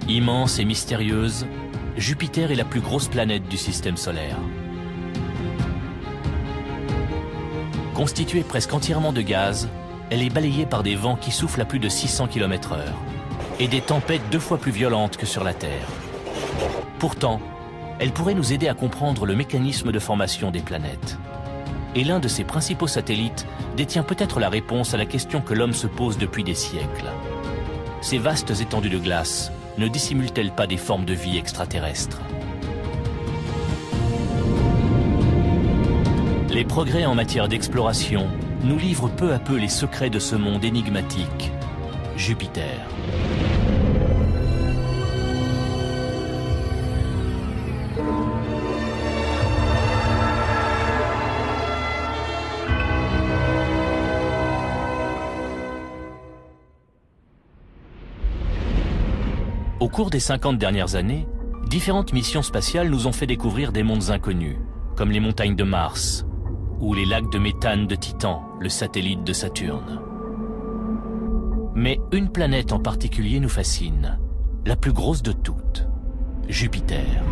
Immense et mystérieuse, Jupiter est la plus grosse planète du système solaire. Constituée presque entièrement de gaz, elle est balayée par des vents qui soufflent à plus de 600 km/h et des tempêtes 2 fois plus violentes que sur la Terre. Pourtant, elle pourrait nous aider à comprendre le mécanisme de formation des planètes. Et l'un de ses principaux satellites détient peut-être la réponse à la question que l'homme se pose depuis des siècles. Ces vastes étendues de glace ne dissimulent-elles pas des formes de vie extraterrestres? Les progrès en matière d'exploration nous livrent peu à peu les secrets de ce monde énigmatique, Jupiter. Au cours des 50 dernières années, différentes missions spatiales nous ont fait découvrir des mondes inconnus, comme les montagnes de Mars ou les lacs de méthane de Titan, le satellite de Saturne. Mais une planète en particulier nous fascine, la plus grosse de toutes, Jupiter.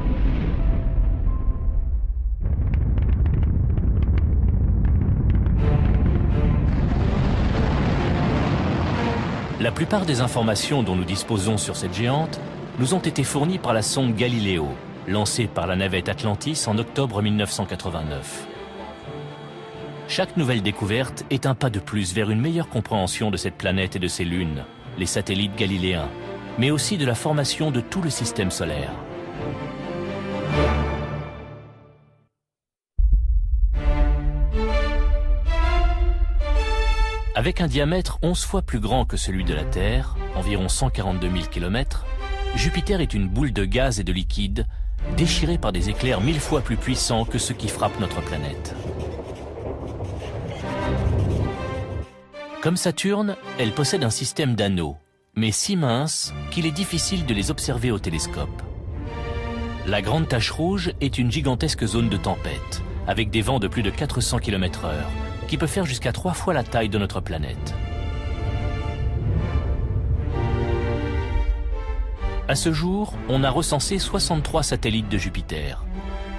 La plupart des informations dont nous disposons sur cette géante nous ont été fournies par la sonde Galileo, lancée par la navette Atlantis en octobre 1989. Chaque nouvelle découverte est un pas de plus vers une meilleure compréhension de cette planète et de ses lunes, les satellites galiléens, mais aussi de la formation de tout le système solaire. Avec un diamètre 11 fois plus grand que celui de la Terre, environ 142 000 km, Jupiter est une boule de gaz et de liquide déchirée par des éclairs 1000 fois plus puissants que ceux qui frappent notre planète. Comme Saturne, elle possède un système d'anneaux, mais si mince qu'il est difficile de les observer au télescope. La Grande Tache Rouge est une gigantesque zone de tempête, avec des vents de plus de 400 km/h, qui peut faire jusqu'à 3 fois la taille de notre planète. À ce jour, on a recensé 63 satellites de Jupiter.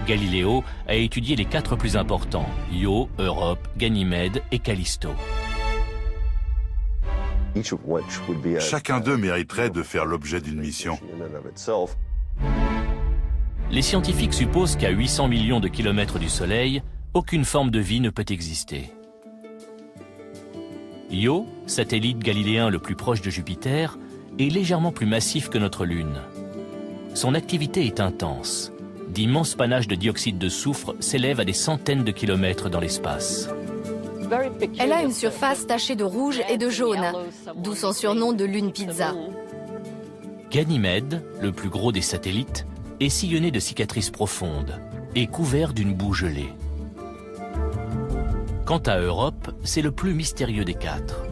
Galileo a étudié les 4 plus importants, Io, Europe, Ganymède et Callisto. Chacun d'eux mériterait de faire l'objet d'une mission. Les scientifiques supposent qu'à 800 millions de kilomètres du Soleil, aucune forme de vie ne peut exister. Io, satellite galiléen le plus proche de Jupiter, est légèrement plus massif que notre Lune. Son activité est intense. D'immenses panaches de dioxyde de soufre s'élèvent à des centaines de kilomètres dans l'espace. Elle a une surface tachée de rouge et de jaune, d'où son surnom de lune pizza. Ganymède, le plus gros des satellites, est sillonné de cicatrices profondes et couvert d'une boue gelée. Quant à Europe, c'est le plus mystérieux des 4.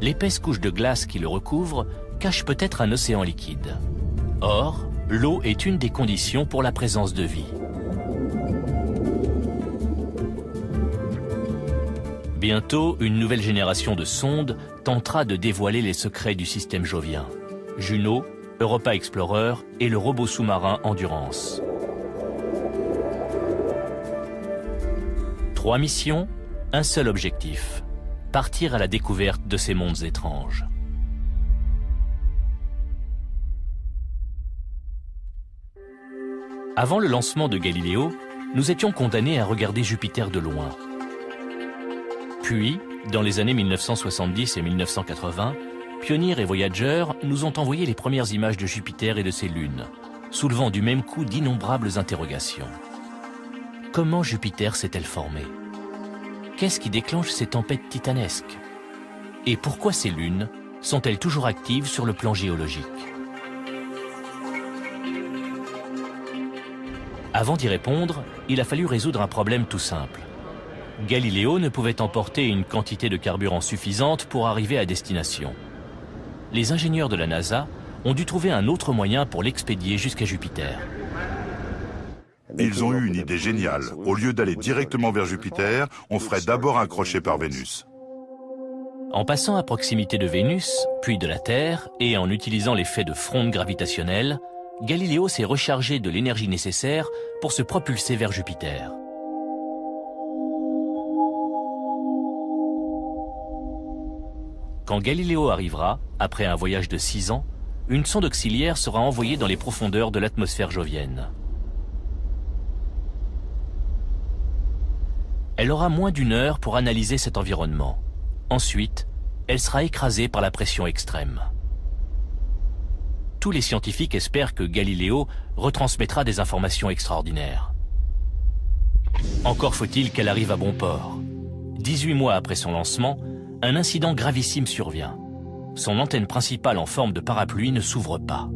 L'épaisse couche de glace qui le recouvre cache peut-être un océan liquide. Or, l'eau est une des conditions pour la présence de vie. Bientôt, une nouvelle génération de sondes tentera de dévoiler les secrets du système jovien. Juno, Europa Explorer et le robot sous-marin Endurance. 3 missions, un seul objectif, partir à la découverte de ces mondes étranges. Avant le lancement de Galileo, nous étions condamnés à regarder Jupiter de loin. Puis, dans les années 1970 et 1980, Pioneer et Voyager nous ont envoyé les premières images de Jupiter et de ses lunes, soulevant du même coup d'innombrables interrogations. Comment Jupiter s'est-elle formée? Qu'est-ce qui déclenche ces tempêtes titanesques? Et pourquoi ces lunes sont-elles toujours actives sur le plan géologique? Avant d'y répondre, il a fallu résoudre un problème tout simple. Galileo ne pouvait emporter une quantité de carburant suffisante pour arriver à destination. Les ingénieurs de la NASA ont dû trouver un autre moyen pour l'expédier jusqu'à Jupiter. Ils ont eu une idée géniale. Au lieu d'aller directement vers Jupiter, on ferait d'abord un crochet par Vénus. En passant à proximité de Vénus, puis de la Terre, et en utilisant l'effet de fronde gravitationnelle, Galiléo s'est rechargé de l'énergie nécessaire pour se propulser vers Jupiter. Quand Galiléo arrivera, après un voyage de 6 ans, une sonde auxiliaire sera envoyée dans les profondeurs de l'atmosphère jovienne. Elle aura moins d'1 heure pour analyser cet environnement. Ensuite, elle sera écrasée par la pression extrême. Tous les scientifiques espèrent que Galiléo retransmettra des informations extraordinaires. Encore faut-il qu'elle arrive à bon port. 18 mois après son lancement, un incident gravissime survient. Son antenne principale en forme de parapluie ne s'ouvre pas.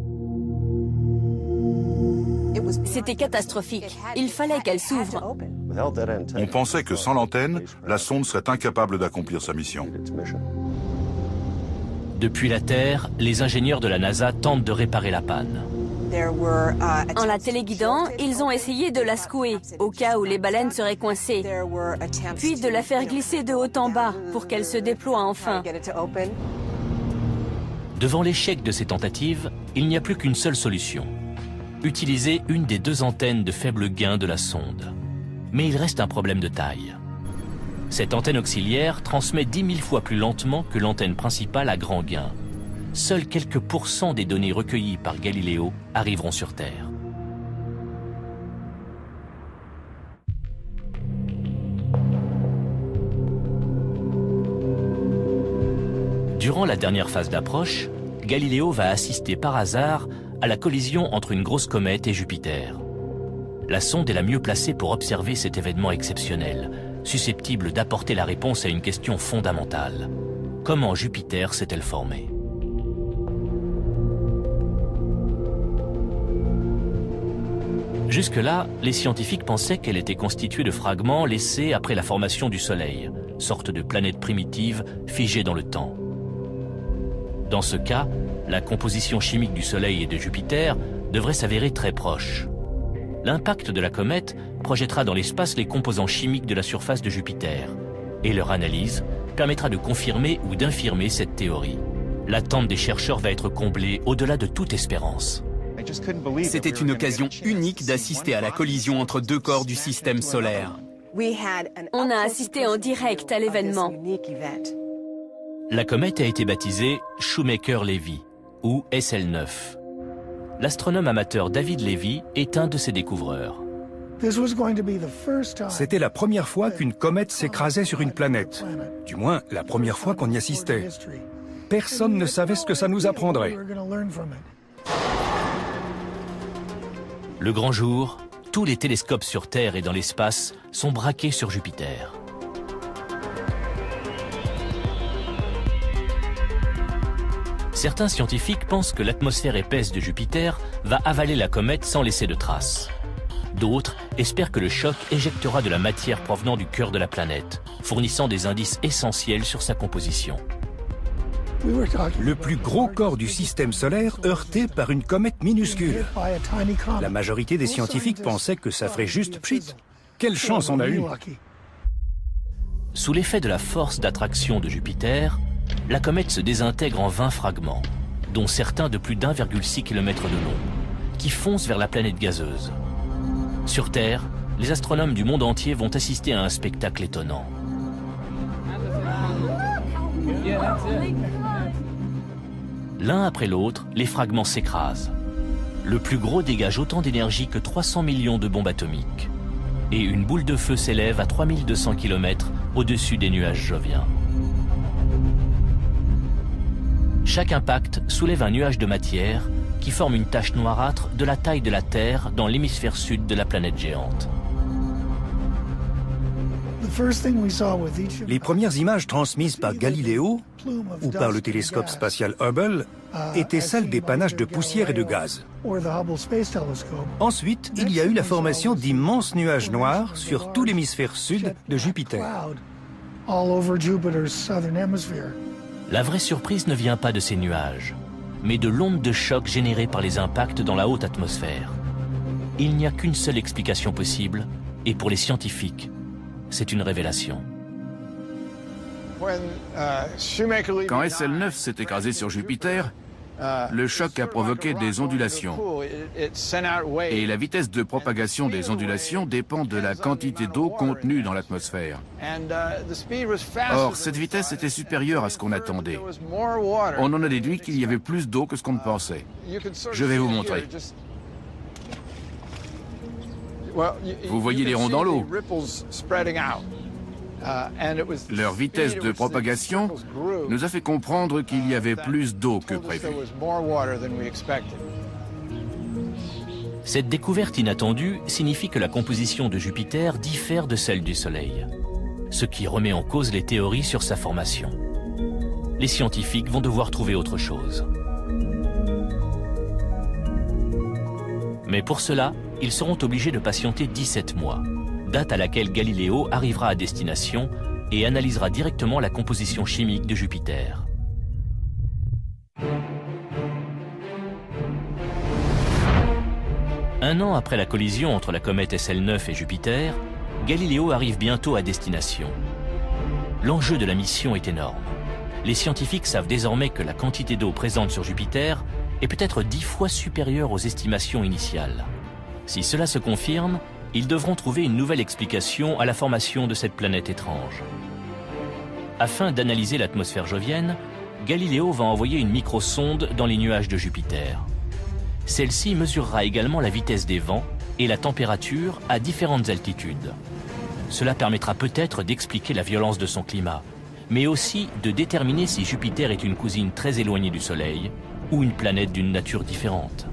C'était catastrophique. Il fallait qu'elle s'ouvre. On pensait que sans l'antenne, la sonde serait incapable d'accomplir sa mission. Depuis la Terre, les ingénieurs de la NASA tentent de réparer la panne. En la téléguidant, ils ont essayé de la secouer, au cas où les baleines seraient coincées, puis de la faire glisser de haut en bas pour qu'elle se déploie enfin. Devant l'échec de ces tentatives, il n'y a plus qu'une seule solution. Utiliser une des 2 antennes de faible gain de la sonde. Mais il reste un problème de taille. Cette antenne auxiliaire transmet 10 000 fois plus lentement que l'antenne principale à grand gain. Seuls quelques pourcents des données recueillies par Galiléo arriveront sur Terre. Durant la dernière phase d'approche, Galiléo va assister par hasard à la collision entre une grosse comète et Jupiter. La sonde est la mieux placée pour observer cet événement exceptionnel, susceptible d'apporter la réponse à une question fondamentale. Comment Jupiter s'est-elle formée ? Jusque-là, les scientifiques pensaient qu'elle était constituée de fragments laissés après la formation du Soleil, sorte de planète primitive figée dans le temps. Dans ce cas, la composition chimique du Soleil et de Jupiter devrait s'avérer très proche. L'impact de la comète projettera dans l'espace les composants chimiques de la surface de Jupiter, et leur analyse permettra de confirmer ou d'infirmer cette théorie. L'attente des chercheurs va être comblée au-delà de toute espérance. C'était une occasion unique d'assister à la collision entre 2 corps du système solaire. On a assisté en direct à l'événement. La comète a été baptisée Shoemaker-Levy, ou SL9. L'astronome amateur David Levy est un de ses découvreurs. C'était la première fois qu'une comète s'écrasait sur une planète. Du moins, la première fois qu'on y assistait. Personne ne savait ce que ça nous apprendrait. Le grand jour, tous les télescopes sur Terre et dans l'espace sont braqués sur Jupiter. Certains scientifiques pensent que l'atmosphère épaisse de Jupiter va avaler la comète sans laisser de traces. D'autres espèrent que le choc éjectera de la matière provenant du cœur de la planète, fournissant des indices essentiels sur sa composition. Le plus gros corps du système solaire heurté par une comète minuscule. La majorité des scientifiques pensaient que ça ferait juste pchit. Quelle chance on a eue! Sous l'effet de la force d'attraction de Jupiter, la comète se désintègre en 20 fragments, dont certains de plus d'1,6 km de long, qui foncent vers la planète gazeuse. Sur Terre, les astronomes du monde entier vont assister à un spectacle étonnant. L'un après l'autre, les fragments s'écrasent. Le plus gros dégage autant d'énergie que 300 millions de bombes atomiques. Et une boule de feu s'élève à 3200 km au-dessus des nuages joviens. Chaque impact soulève un nuage de matière qui forme une tache noirâtre de la taille de la Terre dans l'hémisphère sud de la planète géante. Les premières images transmises par Galiléo ou par le télescope spatial Hubble étaient celles des panaches de poussière et de gaz. Ensuite, il y a eu la formation d'immenses nuages noirs sur tout l'hémisphère sud de Jupiter. La vraie surprise ne vient pas de ces nuages, mais de l'onde de choc générée par les impacts dans la haute atmosphère. Il n'y a qu'une seule explication possible, et pour les scientifiques, c'est une révélation. Quand SL9 s'est écrasé sur Jupiter, le choc a provoqué des ondulations. Et la vitesse de propagation des ondulations dépend de la quantité d'eau contenue dans l'atmosphère. Or, cette vitesse était supérieure à ce qu'on attendait. On en a déduit qu'il y avait plus d'eau que ce qu'on ne pensait. Je vais vous montrer. Vous voyez les ronds dans l'eau. Leur vitesse de propagation nous a fait comprendre qu'il y avait plus d'eau que prévu. Cette découverte inattendue signifie que la composition de Jupiter diffère de celle du Soleil, ce qui remet en cause les théories sur sa formation. Les scientifiques vont devoir trouver autre chose. Mais pour cela, ils seront obligés de patienter 17 mois, date à laquelle Galiléo arrivera à destination et analysera directement la composition chimique de Jupiter. Un an après la collision entre la comète SL9 et Jupiter, Galiléo arrive bientôt à destination. L'enjeu de la mission est énorme. Les scientifiques savent désormais que la quantité d'eau présente sur Jupiter est peut-être 10 fois supérieure aux estimations initiales. Si cela se confirme, ils devront trouver une nouvelle explication à la formation de cette planète étrange. Afin d'analyser l'atmosphère jovienne, Galiléo va envoyer une microsonde dans les nuages de Jupiter. Celle-ci mesurera également la vitesse des vents et la température à différentes altitudes. Cela permettra peut-être d'expliquer la violence de son climat, mais aussi de déterminer si Jupiter est une cousine très éloignée du Soleil ou une planète d'une nature différente.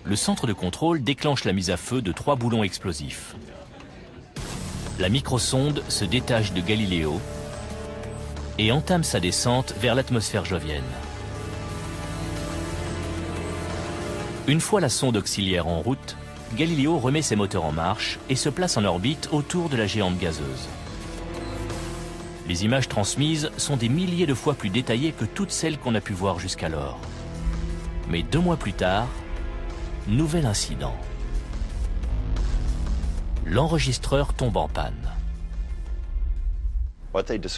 Le centre de contrôle déclenche la mise à feu de 3 boulons explosifs. La microsonde se détache de Galiléo et entame sa descente vers l'atmosphère jovienne. Une fois la sonde auxiliaire en route, Galiléo remet ses moteurs en marche et se place en orbite autour de la géante gazeuse. Les images transmises sont des milliers de fois plus détaillées que toutes celles qu'on a pu voir jusqu'alors. Mais 2 mois plus tard, nouvel incident. L'enregistreur tombe en panne.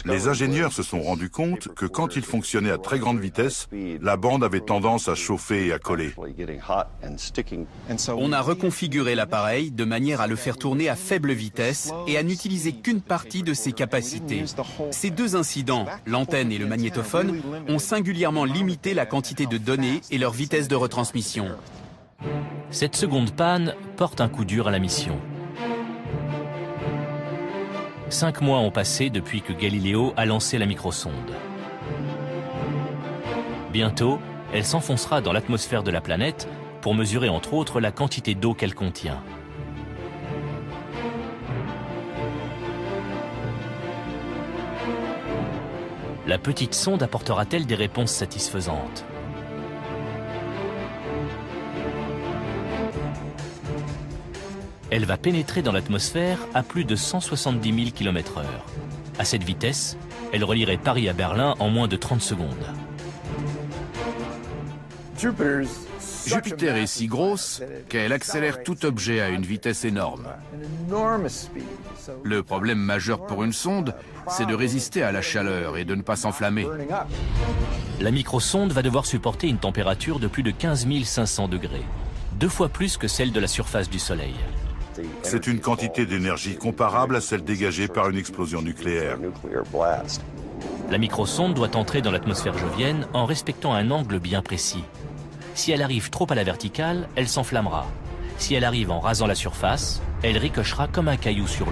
Les ingénieurs se sont rendus compte que quand il fonctionnait à très grande vitesse, la bande avait tendance à chauffer et à coller. On a reconfiguré l'appareil de manière à le faire tourner à faible vitesse et à n'utiliser qu'une partie de ses capacités. Ces 2 incidents, l'antenne et le magnétophone, ont singulièrement limité la quantité de données et leur vitesse de retransmission. Cette seconde panne porte un coup dur à la mission. 5 mois ont passé depuis que Galiléo a lancé la microsonde. Bientôt, elle s'enfoncera dans l'atmosphère de la planète pour mesurer entre autres la quantité d'eau qu'elle contient. La petite sonde apportera-t-elle des réponses satisfaisantes ? Elle va pénétrer dans l'atmosphère à plus de 170 000 km/h. À cette vitesse, elle relierait Paris à Berlin en moins de 30 secondes. Jupiter est si grosse qu'elle accélère tout objet à une vitesse énorme. Le problème majeur pour une sonde, c'est de résister à la chaleur et de ne pas s'enflammer. La microsonde va devoir supporter une température de plus de 15 500 degrés, 2 fois plus que celle de la surface du Soleil. C'est une quantité d'énergie comparable à celle dégagée par une explosion nucléaire. La microsonde doit entrer dans l'atmosphère jovienne en respectant un angle bien précis. Si elle arrive trop à la verticale, elle s'enflammera. Si elle arrive en rasant la surface, elle ricochera comme un caillou sur l'eau.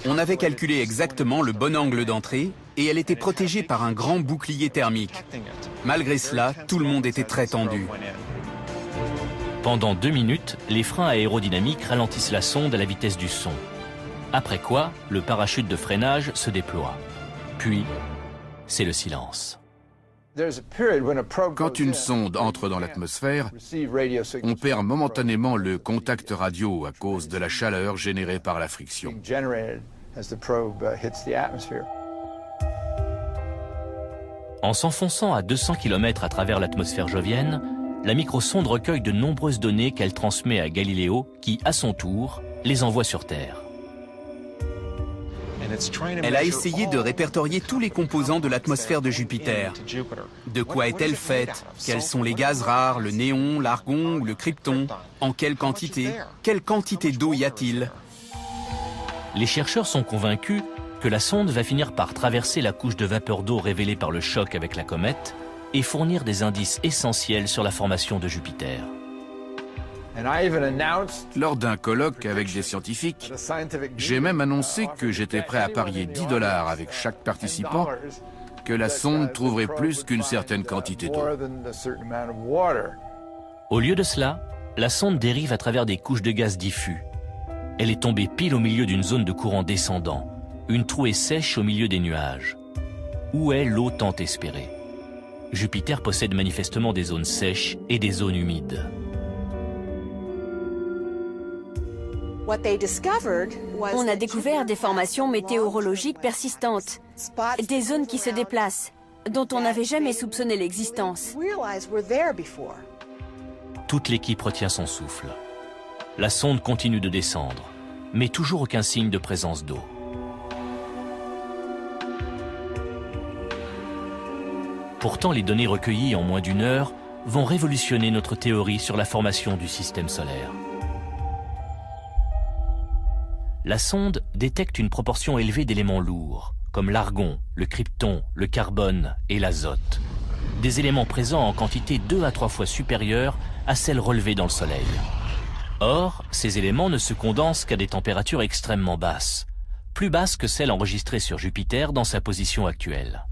On avait calculé exactement le bon angle d'entrée et elle était protégée par un grand bouclier thermique. Malgré cela, tout le monde était très tendu. Pendant 2 minutes, les freins aérodynamiques ralentissent la sonde à la vitesse du son. Après quoi, le parachute de freinage se déploie. Puis, c'est le silence. Quand une sonde entre dans l'atmosphère, on perd momentanément le contact radio à cause de la chaleur générée par la friction. En s'enfonçant à 200 km à travers l'atmosphère jovienne, la microsonde recueille de nombreuses données qu'elle transmet à Galiléo, qui, à son tour, les envoie sur Terre. Elle a essayé de répertorier tous les composants de l'atmosphère de Jupiter. De quoi est-elle faite? Quels sont les gaz rares, le néon, l'argon ou le krypton? En quelle quantité? Quelle quantité d'eau y a-t-il? Les chercheurs sont convaincus que la sonde va finir par traverser la couche de vapeur d'eau révélée par le choc avec la comète et fournir des indices essentiels sur la formation de Jupiter. Lors d'un colloque avec des scientifiques, j'ai même annoncé que j'étais prêt à parier $10 avec chaque participant que la sonde trouverait plus qu'une certaine quantité d'eau. Au lieu de cela, la sonde dérive à travers des couches de gaz diffus. Elle est tombée pile au milieu d'une zone de courant descendant, une trouée sèche au milieu des nuages. Où est l'eau tant espérée? Jupiter possède manifestement des zones sèches et des zones humides. On a découvert des formations météorologiques persistantes, des zones qui se déplacent, dont on n'avait jamais soupçonné l'existence. Toute l'équipe retient son souffle. La sonde continue de descendre, mais toujours aucun signe de présence d'eau. Pourtant, les données recueillies en moins d'une heure vont révolutionner notre théorie sur la formation du système solaire. La sonde détecte une proportion élevée d'éléments lourds, comme l'argon, le krypton, le carbone et l'azote. Des éléments présents en quantité 2 à 3 fois supérieure à celles relevées dans le Soleil. Or, ces éléments ne se condensent qu'à des températures extrêmement basses, plus basses que celles enregistrées sur Jupiter dans sa position actuelle.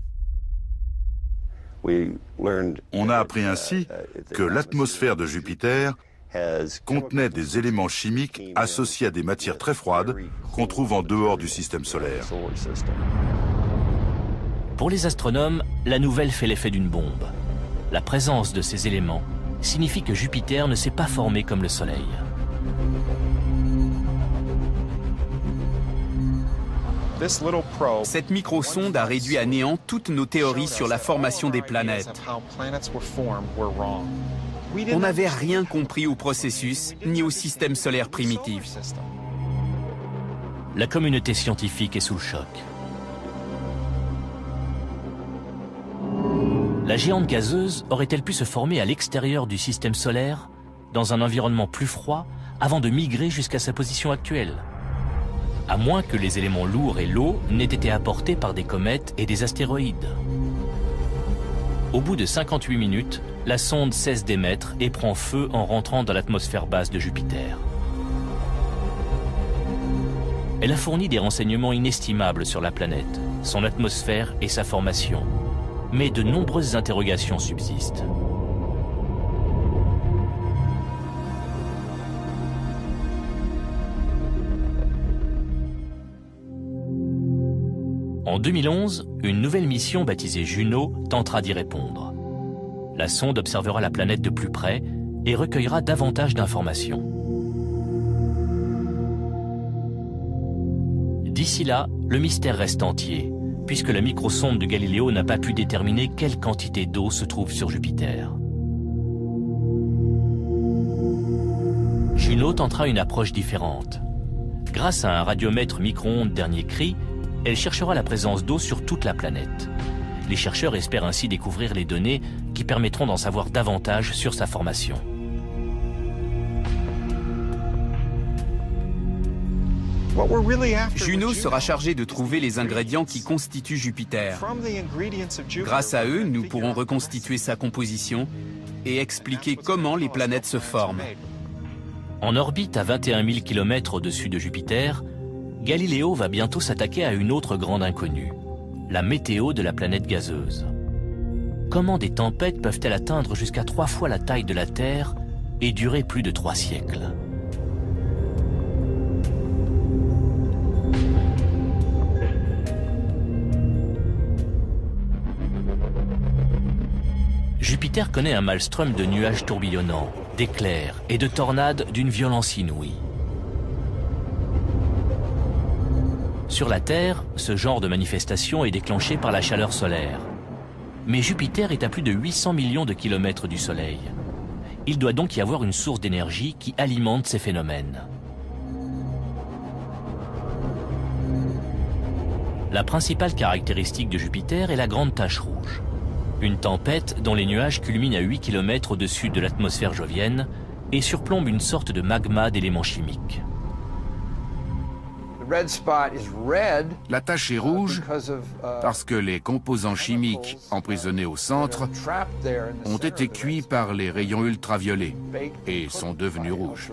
On a appris ainsi que l'atmosphère de Jupiter contenait des éléments chimiques associés à des matières très froides qu'on trouve en dehors du système solaire. Pour les astronomes, la nouvelle fait l'effet d'une bombe. La présence de ces éléments signifie que Jupiter ne s'est pas formé comme le Soleil. Cette microsonde a réduit à néant toutes nos théories sur la formation des planètes. On n'avait rien compris au processus ni au système solaire primitif. La communauté scientifique est sous le choc. La géante gazeuse aurait-elle pu se former à l'extérieur du système solaire, dans un environnement plus froid, avant de migrer jusqu'à sa position actuelle? À moins que les éléments lourds et l'eau n'aient été apportés par des comètes et des astéroïdes. Au bout de 58 minutes, la sonde cesse d'émettre et prend feu en rentrant dans l'atmosphère basse de Jupiter. Elle a fourni des renseignements inestimables sur la planète, son atmosphère et sa formation. Mais de nombreuses interrogations subsistent. En 2011, une nouvelle mission baptisée Juno tentera d'y répondre. La sonde observera la planète de plus près et recueillera davantage d'informations. D'ici là, le mystère reste entier, puisque la microsonde de Galiléo n'a pas pu déterminer quelle quantité d'eau se trouve sur Jupiter. Juno tentera une approche différente. Grâce à un radiomètre micro-ondes dernier cri, elle cherchera la présence d'eau sur toute la planète. Les chercheurs espèrent ainsi découvrir les données qui permettront d'en savoir davantage sur sa formation. Juno sera chargée de trouver les ingrédients qui constituent Jupiter. Grâce à eux, nous pourrons reconstituer sa composition et expliquer comment les planètes se forment. En orbite à 21 000 km au-dessus de Jupiter, Galiléo va bientôt s'attaquer à une autre grande inconnue, la météo de la planète gazeuse. Comment des tempêtes peuvent-elles atteindre jusqu'à 3 fois la taille de la Terre et durer plus de 3 siècles? Jupiter connaît un maelstrom de nuages tourbillonnants, d'éclairs et de tornades d'une violence inouïe. Sur la Terre, ce genre de manifestation est déclenché par la chaleur solaire. Mais Jupiter est à plus de 800 millions de kilomètres du Soleil. Il doit donc y avoir une source d'énergie qui alimente ces phénomènes. La principale caractéristique de Jupiter est la grande tache rouge. Une tempête dont les nuages culminent à 8 km au-dessus de l'atmosphère jovienne et surplombent une sorte de magma d'éléments chimiques. La tache est rouge parce que les composants chimiques emprisonnés au centre ont été cuits par les rayons ultraviolets et sont devenus rouges.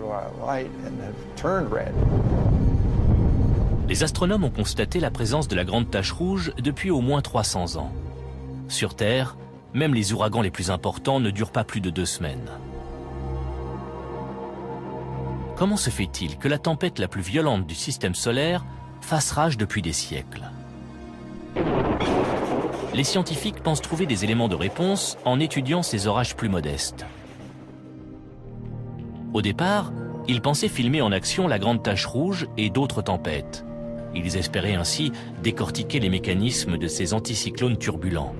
Les astronomes ont constaté la présence de la grande tache rouge depuis au moins 300 ans. Sur Terre, même les ouragans les plus importants ne durent pas plus de 2 semaines. Comment se fait-il que la tempête la plus violente du système solaire fasse rage depuis des siècles? Les scientifiques pensent trouver des éléments de réponse en étudiant ces orages plus modestes. Au départ, ils pensaient filmer en action la grande tache rouge et d'autres tempêtes. Ils espéraient ainsi décortiquer les mécanismes de ces anticyclones turbulents.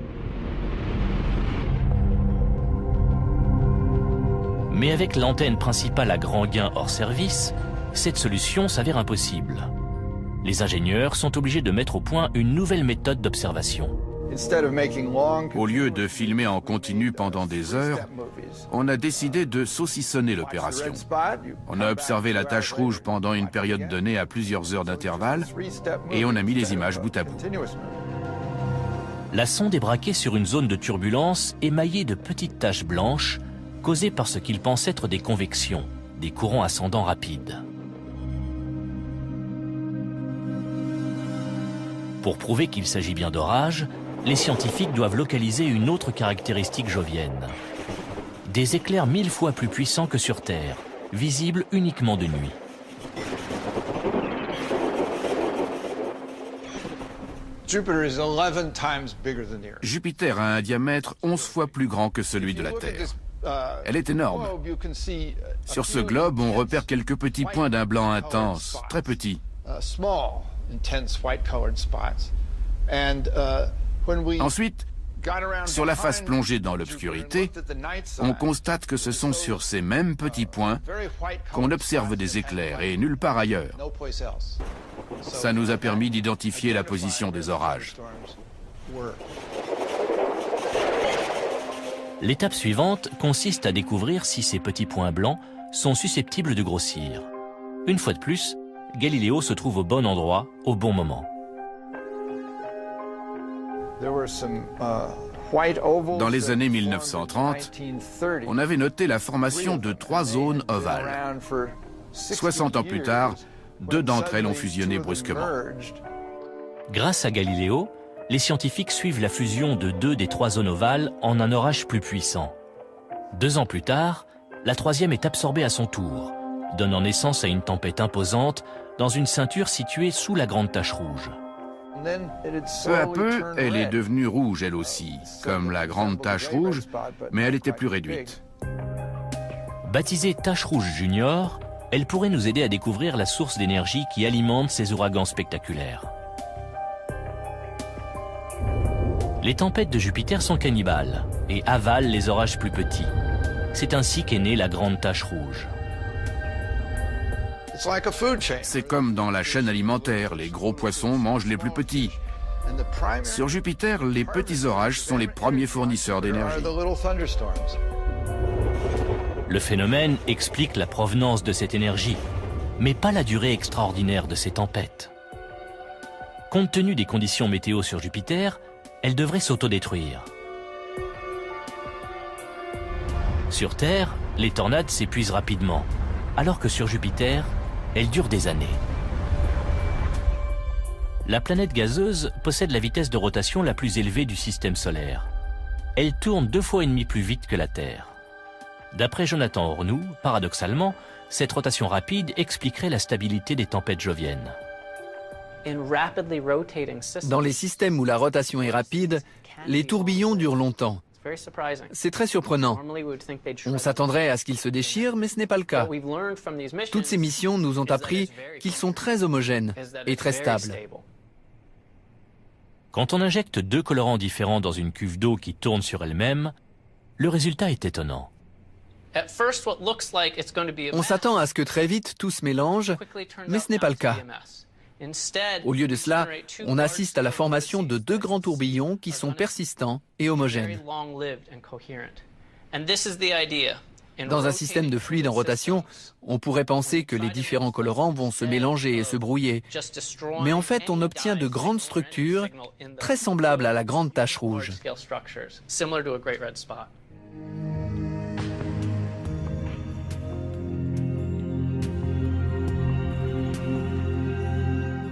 Mais avec l'antenne principale à grand gain hors service, cette solution s'avère impossible. Les ingénieurs sont obligés de mettre au point une nouvelle méthode d'observation. Au lieu de filmer en continu pendant des heures, on a décidé de saucissonner l'opération. On a observé la tache rouge pendant une période donnée à plusieurs heures d'intervalle et on a mis les images bout à bout. La sonde est braquée sur une zone de turbulence émaillée de petites taches blanches causées par ce qu'ils pensent être des convections, des courants ascendants rapides. Pour prouver qu'il s'agit bien d'orages, les scientifiques doivent localiser une autre caractéristique jovienne. Des éclairs 1000 fois plus puissants que sur Terre, visibles uniquement de nuit. Jupiter a un diamètre 11 fois plus grand que celui de la Terre. Elle est énorme. Sur ce globe, on repère quelques petits points d'un blanc intense, très petits. Ensuite, sur la face plongée dans l'obscurité, on constate que ce sont sur ces mêmes petits points qu'on observe des éclairs et nulle part ailleurs. Ça nous a permis d'identifier la position des orages. L'étape suivante consiste à découvrir si ces petits points blancs sont susceptibles de grossir. Une fois de plus, Galiléo se trouve au bon endroit, au bon moment. Dans les années 1930, on avait noté la formation de 3 zones ovales. 60 ans plus tard, 2 d'entre elles ont fusionné brusquement. Grâce à Galiléo, les scientifiques suivent la fusion de 2 des 3 zones ovales en un orage plus puissant. 2 ans plus tard, la 3e est absorbée à son tour, donnant naissance à une tempête imposante dans une ceinture située sous la grande tache rouge. Peu à peu, elle est devenue rouge elle aussi, comme la grande tache rouge, mais elle était plus réduite. Baptisée tache rouge junior, elle pourrait nous aider à découvrir la source d'énergie qui alimente ces ouragans spectaculaires. Les tempêtes de Jupiter sont cannibales et avalent les orages plus petits. C'est ainsi qu'est née la grande tache rouge. C'est comme dans la chaîne alimentaire, les gros poissons mangent les plus petits. Sur Jupiter, les petits orages sont les premiers fournisseurs d'énergie. Le phénomène explique la provenance de cette énergie, mais pas la durée extraordinaire de ces tempêtes. Compte tenu des conditions météo sur Jupiter, elle devrait s'autodétruire. Sur Terre, les tornades s'épuisent rapidement, alors que sur Jupiter, elles durent des années. La planète gazeuse possède la vitesse de rotation la plus élevée du système solaire. Elle tourne 2,5 fois plus vite que la Terre. D'après Jonathan Hornoux, paradoxalement, cette rotation rapide expliquerait la stabilité des tempêtes joviennes. Dans les systèmes où la rotation est rapide, les tourbillons durent longtemps. C'est très surprenant. On s'attendrait à ce qu'ils se déchirent, mais ce n'est pas le cas. Toutes ces missions nous ont appris qu'ils sont très homogènes et très stables. Quand on injecte 2 colorants différents dans une cuve d'eau qui tourne sur elle-même, le résultat est étonnant. On s'attend à ce que très vite tout se mélange, mais ce n'est pas le cas. Au lieu de cela, on assiste à la formation de deux grands tourbillons qui sont persistants et homogènes. Dans un système de fluide en rotation, on pourrait penser que les différents colorants vont se mélanger et se brouiller. Mais en fait, on obtient de grandes structures très semblables à la grande tache rouge.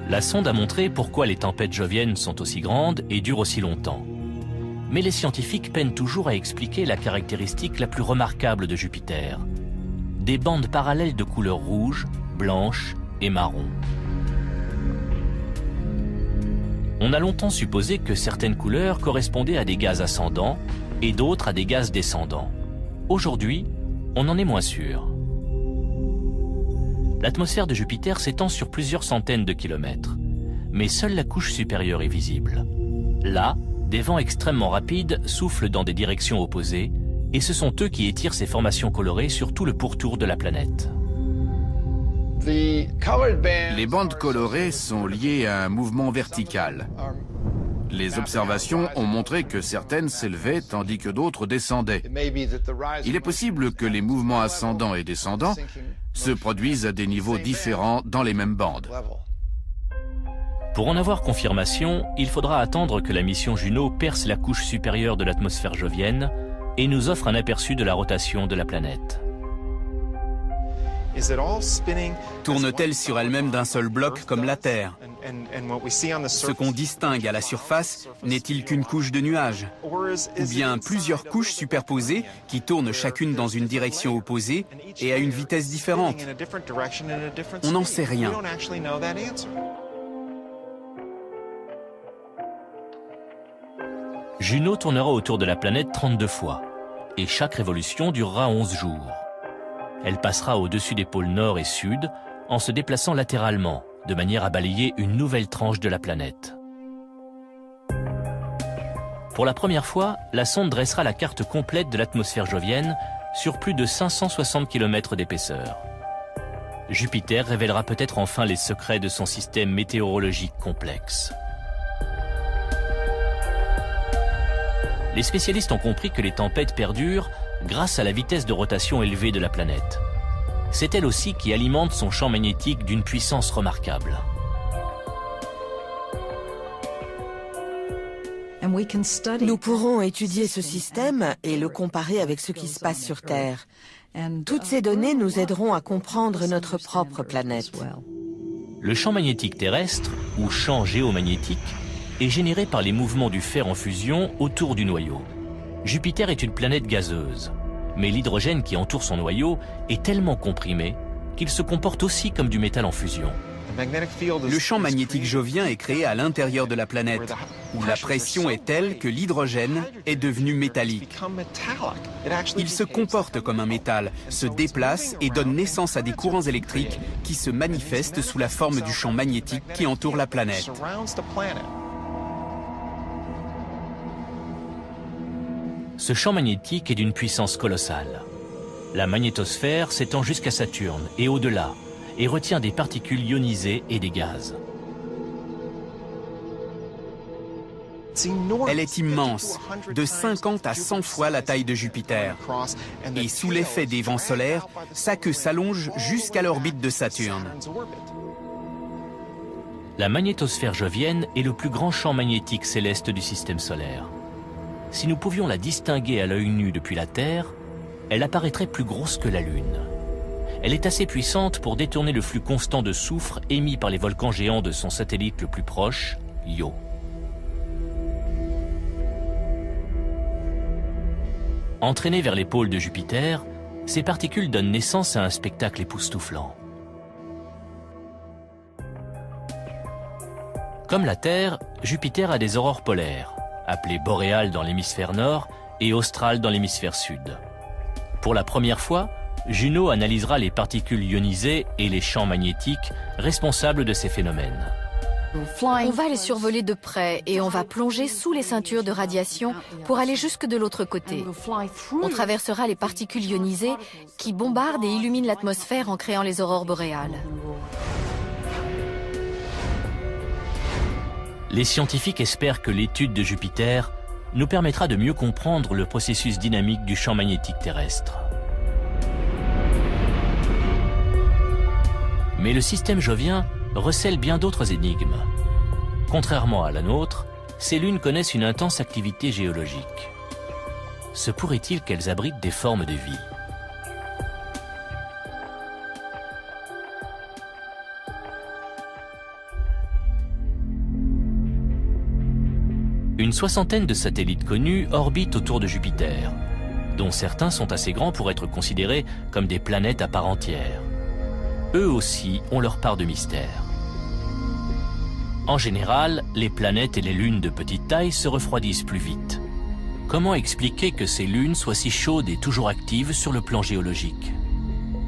La sonde a montré pourquoi les tempêtes joviennes sont aussi grandes et durent aussi longtemps. Mais les scientifiques peinent toujours à expliquer la caractéristique la plus remarquable de Jupiter. Des bandes parallèles de couleur rouge, blanche et marron. On a longtemps supposé que certaines couleurs correspondaient à des gaz ascendants et d'autres à des gaz descendants. Aujourd'hui, on en est moins sûr. L'atmosphère de Jupiter s'étend sur plusieurs centaines de kilomètres, mais seule la couche supérieure est visible. Là, des vents extrêmement rapides soufflent dans des directions opposées, et ce sont eux qui étirent ces formations colorées sur tout le pourtour de la planète. Les bandes colorées sont liées à un mouvement vertical. Les observations ont montré que certaines s'élevaient tandis que d'autres descendaient. Il est possible que les mouvements ascendants et descendants se produisent à des niveaux différents dans les mêmes bandes. Pour en avoir confirmation, il faudra attendre que la mission Juno perce la couche supérieure de l'atmosphère jovienne et nous offre un aperçu de la rotation de la planète. Tourne-t-elle sur elle-même d'un seul bloc comme la Terre? Ce qu'on distingue à la surface n'est-il qu'une couche de nuages? Ou bien plusieurs couches superposées qui tournent chacune dans une direction opposée et à une vitesse différente? On n'en sait rien. Juno tournera autour de la planète 32 fois, et chaque révolution durera 11 jours. Elle passera au-dessus des pôles nord et sud en se déplaçant latéralement, de manière à balayer une nouvelle tranche de la planète. Pour la première fois, la sonde dressera la carte complète de l'atmosphère jovienne sur plus de 560 km d'épaisseur. Jupiter révélera peut-être enfin les secrets de son système météorologique complexe. Les spécialistes ont compris que les tempêtes perdurent grâce à la vitesse de rotation élevée de la planète. C'est elle aussi qui alimente son champ magnétique d'une puissance remarquable. Nous pourrons étudier ce système et le comparer avec ce qui se passe sur Terre. Toutes ces données nous aideront à comprendre notre propre planète. Le champ magnétique terrestre, ou champ géomagnétique, est généré par les mouvements du fer en fusion autour du noyau. Jupiter est une planète gazeuse, mais l'hydrogène qui entoure son noyau est tellement comprimé qu'il se comporte aussi comme du métal en fusion. Le champ magnétique jovien est créé à l'intérieur de la planète, où la pression est telle que l'hydrogène est devenu métallique. Il se comporte comme un métal, se déplace et donne naissance à des courants électriques qui se manifestent sous la forme du champ magnétique qui entoure la planète. Ce champ magnétique est d'une puissance colossale. La magnétosphère s'étend jusqu'à Saturne et au-delà, et retient des particules ionisées et des gaz. Elle est immense, de 50 à 100 fois la taille de Jupiter. Et sous l'effet des vents solaires, sa queue s'allonge jusqu'à l'orbite de Saturne. La magnétosphère jovienne est le plus grand champ magnétique céleste du système solaire. Si nous pouvions la distinguer à l'œil nu depuis la Terre, elle apparaîtrait plus grosse que la Lune. Elle est assez puissante pour détourner le flux constant de soufre émis par les volcans géants de son satellite le plus proche, Io. Entraînées vers les pôles de Jupiter, ces particules donnent naissance à un spectacle époustouflant. Comme la Terre, Jupiter a des aurores polaires, appelées boréales dans l'hémisphère nord et australes dans l'hémisphère sud. Pour la première fois, Juno analysera les particules ionisées et les champs magnétiques responsables de ces phénomènes. On va les survoler de près et on va plonger sous les ceintures de radiation pour aller jusque de l'autre côté. On traversera les particules ionisées qui bombardent et illuminent l'atmosphère en créant les aurores boréales. Les scientifiques espèrent que l'étude de Jupiter nous permettra de mieux comprendre le processus dynamique du champ magnétique terrestre. Mais le système jovien recèle bien d'autres énigmes. Contrairement à la nôtre, ces lunes connaissent une intense activité géologique. Se pourrait-il qu'elles abritent des formes de vie? Une soixantaine de satellites connus orbitent autour de Jupiter, dont certains sont assez grands pour être considérés comme des planètes à part entière. Eux aussi ont leur part de mystère. En général, les planètes et les lunes de petite taille se refroidissent plus vite. Comment expliquer que ces lunes soient si chaudes et toujours actives sur le plan géologique?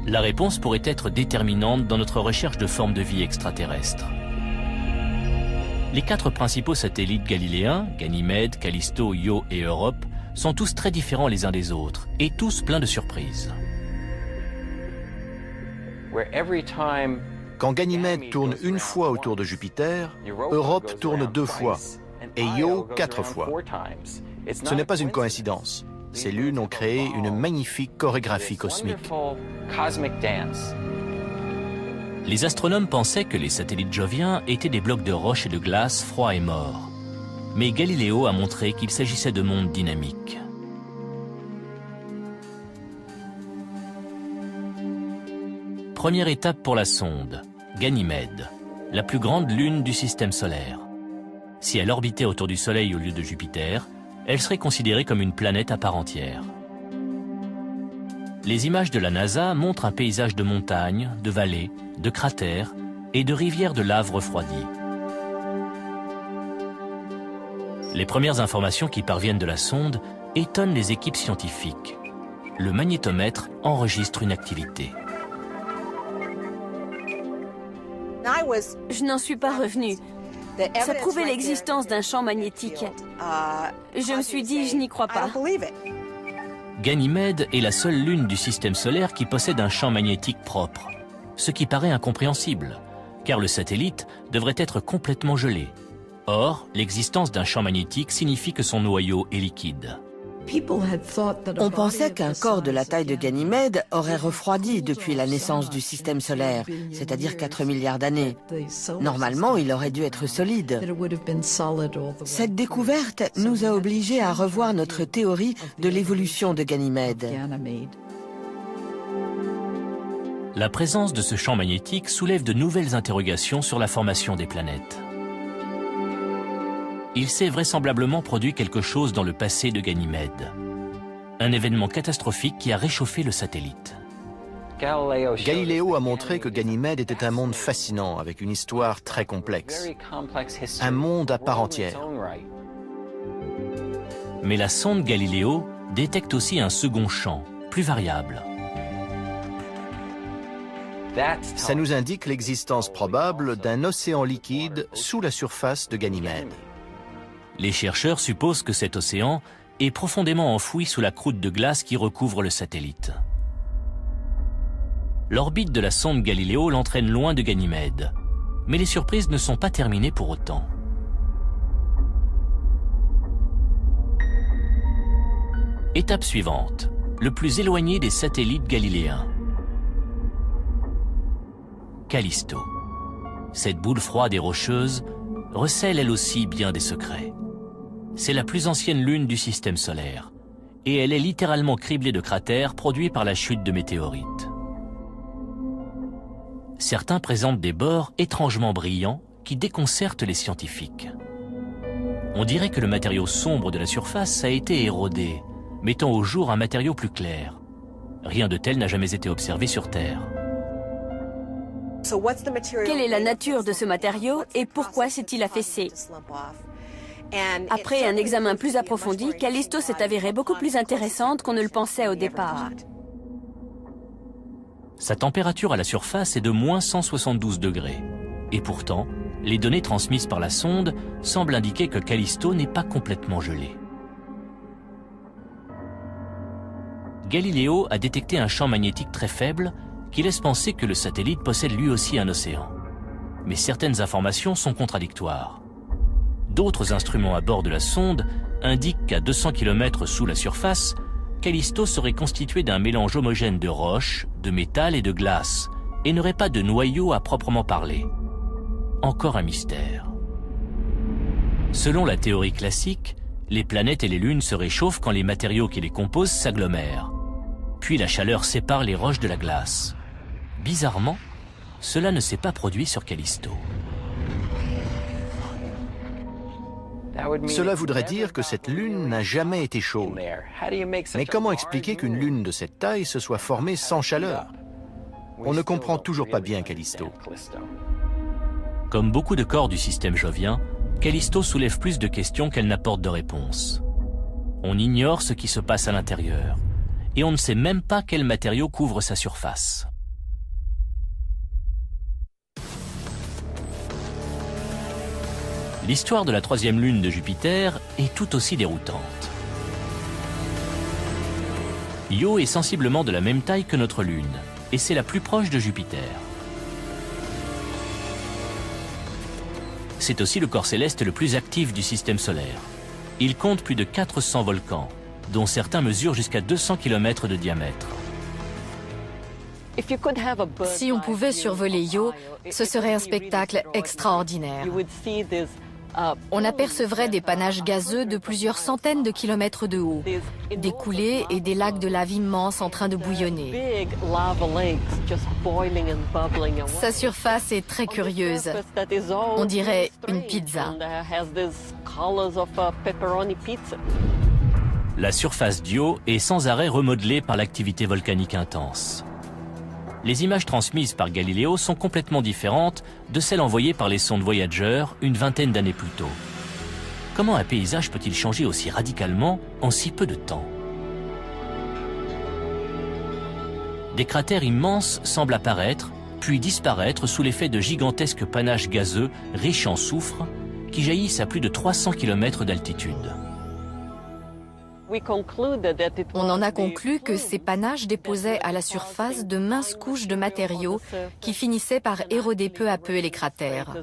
La réponse pourrait être déterminante dans notre recherche de formes de vie extraterrestres. Les 4 principaux satellites galiléens, Ganymède, Callisto, Io et Europe, sont tous très différents les uns des autres et tous pleins de surprises. Quand Ganymède tourne une fois autour de Jupiter, Europe tourne 2 fois et Io 4 fois. Ce n'est pas une coïncidence. Ces lunes ont créé une magnifique chorégraphie cosmique. Les astronomes pensaient que les satellites joviens étaient des blocs de roches et de glace froids et morts. Mais Galiléo a montré qu'il s'agissait de mondes dynamiques. Première étape pour la sonde, Ganymède, la plus grande lune du système solaire. Si elle orbitait autour du Soleil au lieu de Jupiter, elle serait considérée comme une planète à part entière. Les images de la NASA montrent un paysage de montagnes, de vallées, de cratères et de rivières de lave refroidies. Les premières informations qui parviennent de la sonde étonnent les équipes scientifiques. Le magnétomètre enregistre une activité. Je n'en suis pas revenue. Ça prouvait l'existence d'un champ magnétique. Je me suis dit, je n'y crois pas. Ganymède est la seule lune du système solaire qui possède un champ magnétique propre, ce qui paraît incompréhensible, car le satellite devrait être complètement gelé. Or, l'existence d'un champ magnétique signifie que son noyau est liquide. On pensait qu'un corps de la taille de Ganymède aurait refroidi depuis la naissance du système solaire, c'est-à-dire 4 milliards d'années. Normalement, il aurait dû être solide. Cette découverte nous a obligés à revoir notre théorie de l'évolution de Ganymède. La présence de ce champ magnétique soulève de nouvelles interrogations sur la formation des planètes. Il s'est vraisemblablement produit quelque chose dans le passé de Ganymède. Un événement catastrophique qui a réchauffé le satellite. Galiléo a montré que Ganymède était un monde fascinant avec une histoire très complexe. Un monde à part entière. Mais la sonde Galiléo détecte aussi un second champ, plus variable. Ça nous indique l'existence probable d'un océan liquide sous la surface de Ganymède. Les chercheurs supposent que cet océan est profondément enfoui sous la croûte de glace qui recouvre le satellite. L'orbite de la sonde Galiléo l'entraîne loin de Ganymède, mais les surprises ne sont pas terminées pour autant. Étape suivante, le plus éloigné des satellites galiléens. Callisto. Cette boule froide et rocheuse recèle elle aussi bien des secrets. C'est la plus ancienne lune du système solaire, et elle est littéralement criblée de cratères produits par la chute de météorites. Certains présentent des bords étrangement brillants qui déconcertent les scientifiques. On dirait que le matériau sombre de la surface a été érodé, mettant au jour un matériau plus clair. Rien de tel n'a jamais été observé sur Terre. Quelle est la nature de ce matériau et pourquoi s'est-il affaissé? Après un examen plus approfondi, Callisto s'est avérée beaucoup plus intéressante qu'on ne le pensait au départ. Sa température à la surface est de moins 172 degrés. Et pourtant, les données transmises par la sonde semblent indiquer que Callisto n'est pas complètement gelé. Galileo a détecté un champ magnétique très faible qui laisse penser que le satellite possède lui aussi un océan. Mais certaines informations sont contradictoires. D'autres instruments à bord de la sonde indiquent qu'à 200 km sous la surface, Callisto serait constitué d'un mélange homogène de roches, de métal et de glace, et n'aurait pas de noyau à proprement parler. Encore un mystère. Selon la théorie classique, les planètes et les lunes se réchauffent quand les matériaux qui les composent s'agglomèrent. Puis la chaleur sépare les roches de la glace. Bizarrement, cela ne s'est pas produit sur Callisto. Cela voudrait dire que cette lune n'a jamais été chaude. Mais comment expliquer qu'une lune de cette taille se soit formée sans chaleur? On ne comprend toujours pas bien Callisto. Comme beaucoup de corps du système jovien, Callisto soulève plus de questions qu'elle n'apporte de réponses. On ignore ce qui se passe à l'intérieur, et on ne sait même pas quel matériau couvre sa surface. L'histoire de la troisième lune de Jupiter est tout aussi déroutante. Io est sensiblement de la même taille que notre lune, et c'est la plus proche de Jupiter. C'est aussi le corps céleste le plus actif du système solaire. Il compte plus de 400 volcans, dont certains mesurent jusqu'à 200 km de diamètre. Si on pouvait survoler Io, ce serait un spectacle extraordinaire. On apercevrait des panaches gazeux de plusieurs centaines de kilomètres de haut, des coulées et des lacs de lave immenses en train de bouillonner. Sa surface est très curieuse. On dirait une pizza. La surface d'Io est sans arrêt remodelée par l'activité volcanique intense. Les images transmises par Galileo sont complètement différentes de celles envoyées par les sondes Voyager une vingtaine d'années plus tôt. Comment un paysage peut-il changer aussi radicalement en si peu de temps? Des cratères immenses semblent apparaître, puis disparaître sous l'effet de gigantesques panaches gazeux riches en soufre qui jaillissent à plus de 300 km d'altitude. On en a conclu que ces panaches déposaient à la surface de minces couches de matériaux qui finissaient par éroder peu à peu les cratères.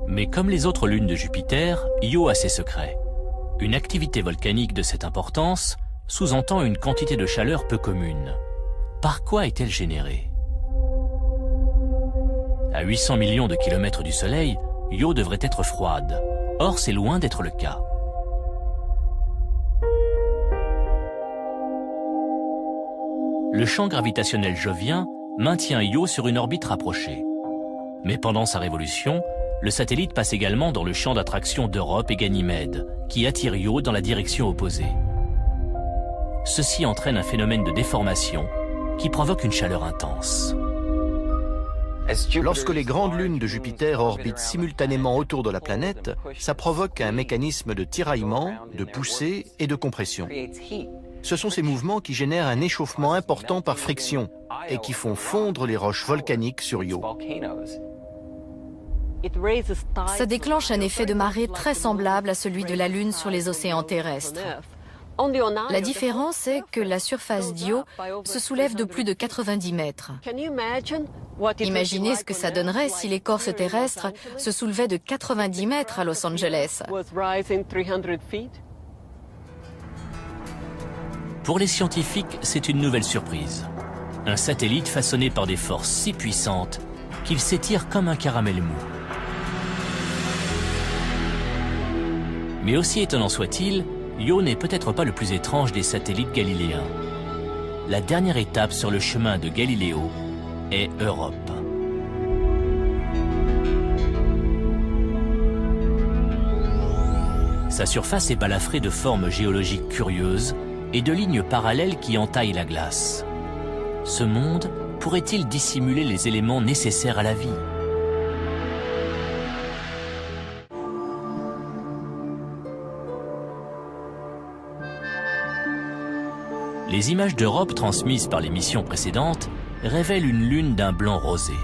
Mais comme les autres lunes de Jupiter, Io a ses secrets. Une activité volcanique de cette importance sous-entend une quantité de chaleur peu commune. Par quoi est-elle générée? À 800 millions de kilomètres du Soleil, Io devrait être froide. Or, c'est loin d'être le cas. Le champ gravitationnel jovien maintient Io sur une orbite rapprochée. Mais pendant sa révolution, le satellite passe également dans le champ d'attraction d'Europe et Ganymède, qui attire Io dans la direction opposée. Ceci entraîne un phénomène de déformation qui provoque une chaleur intense. Lorsque les grandes lunes de Jupiter orbitent simultanément autour de la planète, ça provoque un mécanisme de tiraillement, de poussée et de compression. Ce sont ces mouvements qui génèrent un échauffement important par friction et qui font fondre les roches volcaniques sur Io. Ça déclenche un effet de marée très semblable à celui de la Lune sur les océans terrestres. La différence est que la surface d'Io se soulève de plus de 90 mètres. Imaginez ce que ça donnerait si l'écorce terrestre se soulevait de 90 mètres à Los Angeles. Pour les scientifiques, c'est une nouvelle surprise. Un satellite façonné par des forces si puissantes qu'il s'étire comme un caramel mou. Mais aussi étonnant soit-il, Io n'est peut-être pas le plus étrange des satellites galiléens. La dernière étape sur le chemin de Galiléo est Europe. Sa surface est balafrée de formes géologiques curieuses et de lignes parallèles qui entaillent la glace. Ce monde pourrait-il dissimuler les éléments nécessaires à la vie? Les images d'Europe transmises par les missions précédentes révèlent une lune d'un blanc rosé.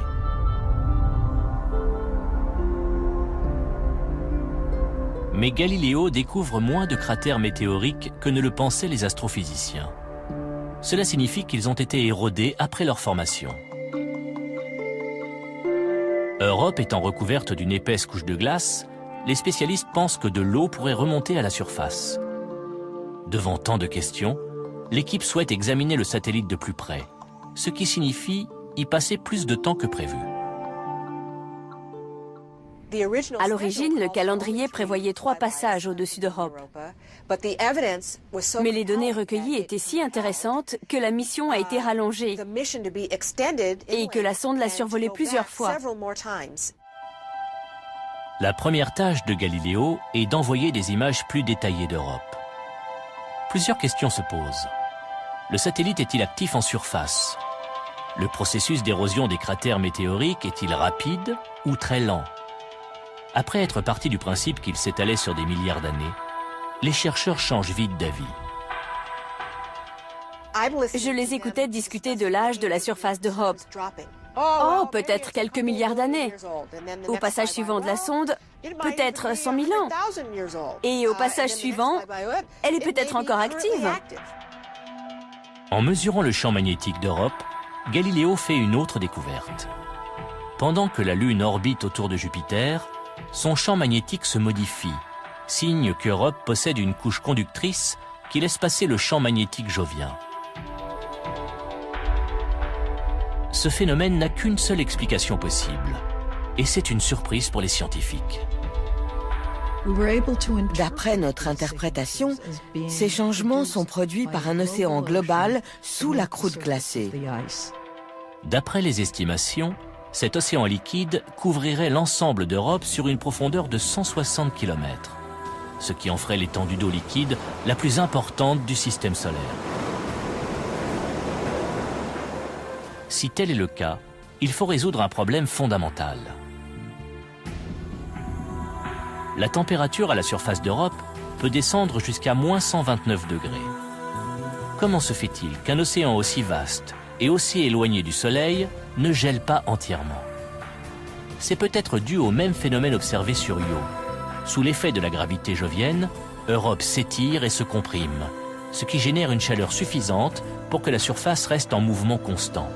Mais Galiléo découvre moins de cratères météoriques que ne le pensaient les astrophysiciens. Cela signifie qu'ils ont été érodés après leur formation. Europe étant recouverte d'une épaisse couche de glace, les spécialistes pensent que de l'eau pourrait remonter à la surface. Devant tant de questions, l'équipe souhaite examiner le satellite de plus près, ce qui signifie y passer plus de temps que prévu. À l'origine, le calendrier prévoyait 3 passages au-dessus d'Europe. Mais les données recueillies étaient si intéressantes que la mission a été rallongée et que la sonde l'a survolée plusieurs fois. La première tâche de Galiléo est d'envoyer des images plus détaillées d'Europe. Plusieurs questions se posent. Le satellite est-il actif en surface? Le processus d'érosion des cratères météoriques est-il rapide ou très lent? Après être partis du principe qu'il s'étalait sur des milliards d'années, les chercheurs changent vite d'avis. Je les écoutais discuter de l'âge de la surface d'Europe. Oh, peut-être quelques milliards d'années. Au passage suivant de la sonde, peut-être 100 000 ans. Et au passage suivant, elle est peut-être encore active. En mesurant le champ magnétique d'Europe, Galiléo fait une autre découverte. Pendant que la Lune orbite autour de Jupiter, son champ magnétique se modifie, signe qu'Europe possède une couche conductrice qui laisse passer le champ magnétique jovien. Ce phénomène n'a qu'une seule explication possible, et c'est une surprise pour les scientifiques. D'après notre interprétation, ces changements sont produits par un océan global sous la croûte glacée. D'après les estimations, cet océan liquide couvrirait l'ensemble d'Europe sur une profondeur de 160 km, ce qui en ferait l'étendue d'eau liquide la plus importante du système solaire. Si tel est le cas, il faut résoudre un problème fondamental. La température à la surface d'Europe peut descendre jusqu'à moins 129 degrés. Comment se fait-il qu'un océan aussi vaste et aussi éloigné du Soleil ne gèle pas entièrement? C'est peut-être dû au même phénomène observé sur Io. Sous l'effet de la gravité jovienne, Europe s'étire et se comprime, ce qui génère une chaleur suffisante pour que la surface reste en mouvement constant.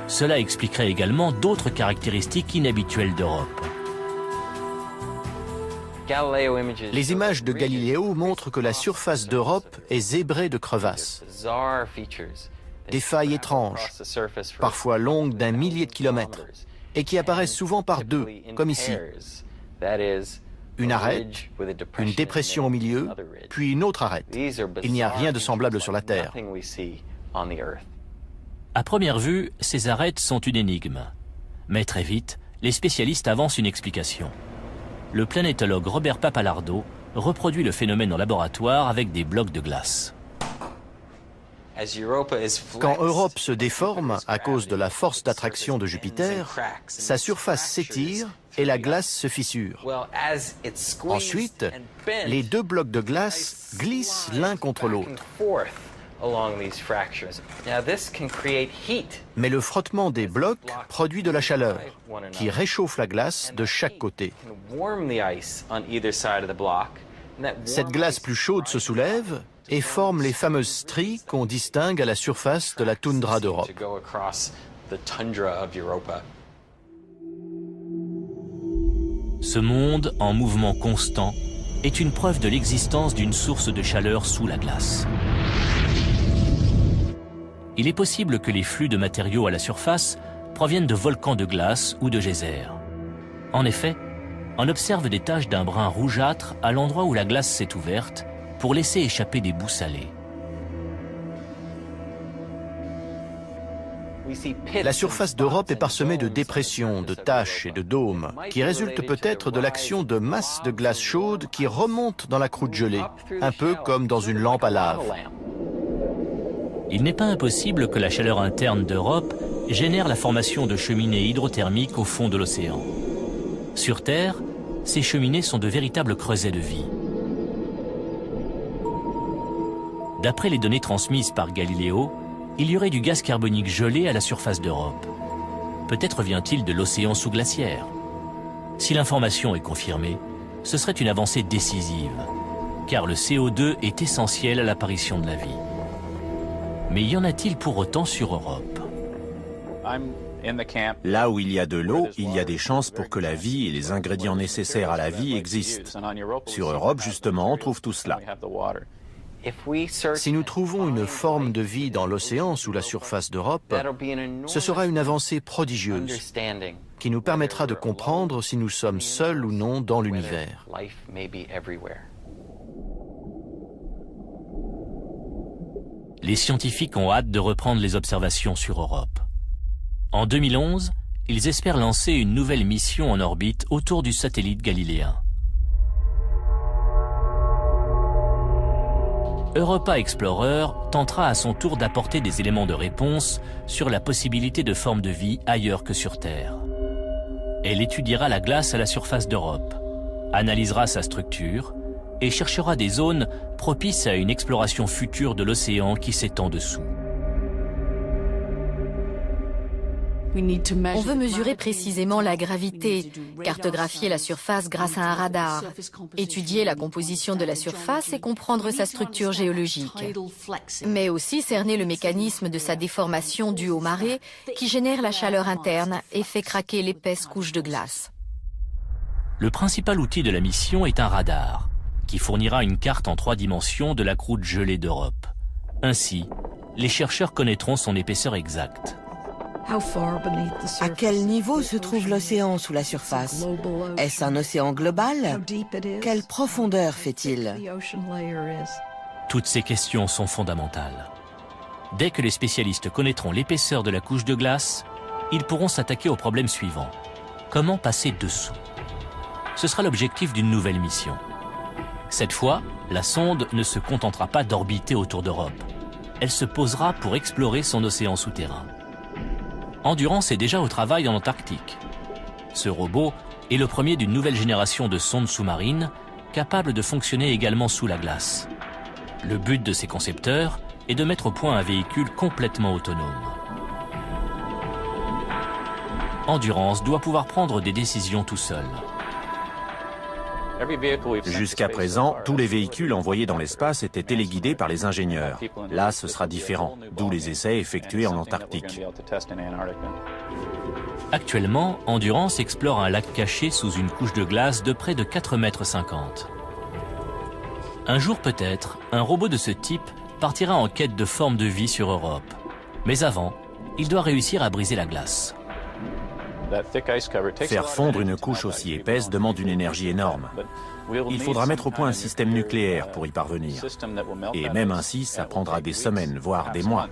Cela expliquerait également d'autres caractéristiques inhabituelles d'Europe. Les images de Galiléo montrent que la surface d'Europe est zébrée de crevasses. Des failles étranges, parfois longues d'1 millier de kilomètres, et qui apparaissent souvent par deux, comme ici. Une arête, une dépression au milieu, puis une autre arête. Il n'y a rien de semblable sur la Terre. À première vue, ces arêtes sont une énigme. Mais très vite, les spécialistes avancent une explication. Le planétologue Robert Pappalardo reproduit le phénomène en laboratoire avec des blocs de glace. Quand Europe se déforme à cause de la force d'attraction de Jupiter, sa surface s'étire et la glace se fissure. Ensuite, les deux blocs de glace glissent l'un contre l'autre. Mais le frottement des blocs produit de la chaleur, qui réchauffe la glace de chaque côté. Cette glace plus chaude se soulève et forme les fameuses stries qu'on distingue à la surface de la toundra d'Europe. Ce monde en mouvement constant est une preuve de l'existence d'une source de chaleur sous la glace. Il est possible que les flux de matériaux à la surface proviennent de volcans de glace ou de geysers. En effet, on observe des taches d'un brun rougeâtre à l'endroit où la glace s'est ouverte pour laisser échapper des boues salées. La surface d'Europe est parsemée de dépressions, de taches et de dômes, qui résultent peut-être de l'action de masses de glace chaude qui remontent dans la croûte gelée, un peu comme dans une lampe à lave. Il n'est pas impossible que la chaleur interne d'Europe génère la formation de cheminées hydrothermiques au fond de l'océan. Sur Terre, ces cheminées sont de véritables creusets de vie. D'après les données transmises par Galiléo, il y aurait du gaz carbonique gelé à la surface d'Europe. Peut-être vient-il de l'océan sous-glaciaire. Si l'information est confirmée, ce serait une avancée décisive, car le CO2 est essentiel à l'apparition de la vie. Mais y en a-t-il pour autant sur Europe? Là où il y a de l'eau, il y a des chances pour que la vie et les ingrédients nécessaires à la vie existent. Sur Europe, justement, on trouve tout cela. Si nous trouvons une forme de vie dans l'océan sous la surface d'Europe, ce sera une avancée prodigieuse qui nous permettra de comprendre si nous sommes seuls ou non dans l'univers. Les scientifiques ont hâte de reprendre les observations sur Europe. En 2011, ils espèrent lancer une nouvelle mission en orbite autour du satellite galiléen. Europa Explorer tentera à son tour d'apporter des éléments de réponse sur la possibilité de formes de vie ailleurs que sur Terre. Elle étudiera la glace à la surface d'Europe, analysera sa structure et cherchera des zones propices à une exploration future de l'océan qui s'étend dessous. On veut mesurer précisément la gravité, cartographier la surface grâce à un radar, étudier la composition de la surface et comprendre sa structure géologique, mais aussi cerner le mécanisme de sa déformation due aux marées qui génère la chaleur interne et fait craquer l'épaisse couche de glace. Le principal outil de la mission est un radar, qui fournira une carte en 3 dimensions de la croûte gelée d'Europe. Ainsi, les chercheurs connaîtront son épaisseur exacte. À quel niveau se trouve l'océan sous la surface? Est-ce un océan global? Quelle profondeur fait-il? Toutes ces questions sont fondamentales. Dès que les spécialistes connaîtront l'épaisseur de la couche de glace, ils pourront s'attaquer au problème suivant. Comment passer dessous? Ce sera l'objectif d'une nouvelle mission. Cette fois, la sonde ne se contentera pas d'orbiter autour d'Europe. Elle se posera pour explorer son océan souterrain. Endurance est déjà au travail en Antarctique. Ce robot est le premier d'une nouvelle génération de sondes sous-marines capables de fonctionner également sous la glace. Le but de ses concepteurs est de mettre au point un véhicule complètement autonome. Endurance doit pouvoir prendre des décisions tout seul. Jusqu'à présent, tous les véhicules envoyés dans l'espace étaient téléguidés par les ingénieurs. Là, ce sera différent, d'où les essais effectués en Antarctique. Actuellement, Endurance explore un lac caché sous une couche de glace de près de 4,50 mètres. Un jour peut-être, un robot de ce type partira en quête de formes de vie sur Europe. Mais avant, il doit réussir à briser la glace. Faire fondre une couche aussi épaisse demande une énergie énorme. Il faudra mettre au point un système nucléaire pour y parvenir. Et même ainsi, ça prendra des semaines, voire des mois.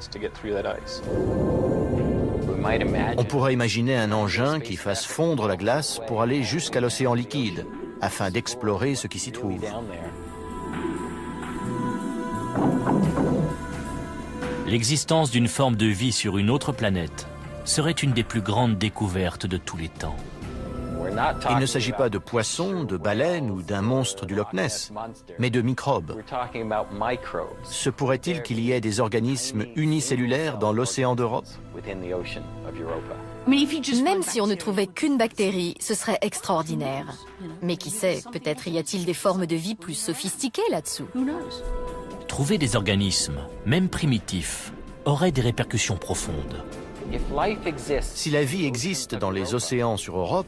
On pourrait imaginer un engin qui fasse fondre la glace pour aller jusqu'à l'océan liquide, afin d'explorer ce qui s'y trouve. L'existence d'une forme de vie sur une autre planète serait une des plus grandes découvertes de tous les temps. Il ne s'agit pas de poissons, de baleines ou d'un monstre du Loch Ness, mais de microbes. Se pourrait-il qu'il y ait des organismes unicellulaires dans l'océan d'Europe? Même si on ne trouvait qu'une bactérie, ce serait extraordinaire. Mais qui sait, peut-être y a-t-il des formes de vie plus sophistiquées là-dessous. Trouver des organismes, même primitifs, aurait des répercussions profondes. Si la vie existe dans les océans sur Europe,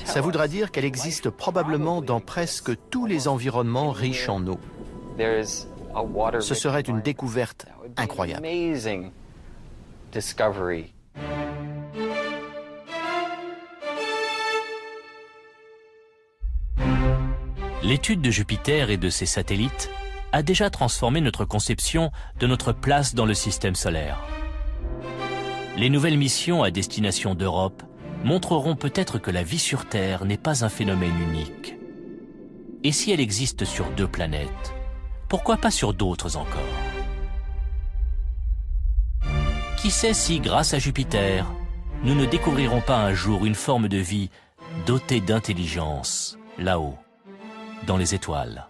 ça voudra dire qu'elle existe probablement dans presque tous les environnements riches en eau. Ce serait une découverte incroyable. L'étude de Jupiter et de ses satellites a déjà transformé notre conception de notre place dans le système solaire. Les nouvelles missions à destination d'Europe montreront peut-être que la vie sur Terre n'est pas un phénomène unique. Et si elle existe sur 2 planètes, pourquoi pas sur d'autres encore? Qui sait si, grâce à Jupiter, nous ne découvrirons pas un jour une forme de vie dotée d'intelligence, là-haut, dans les étoiles.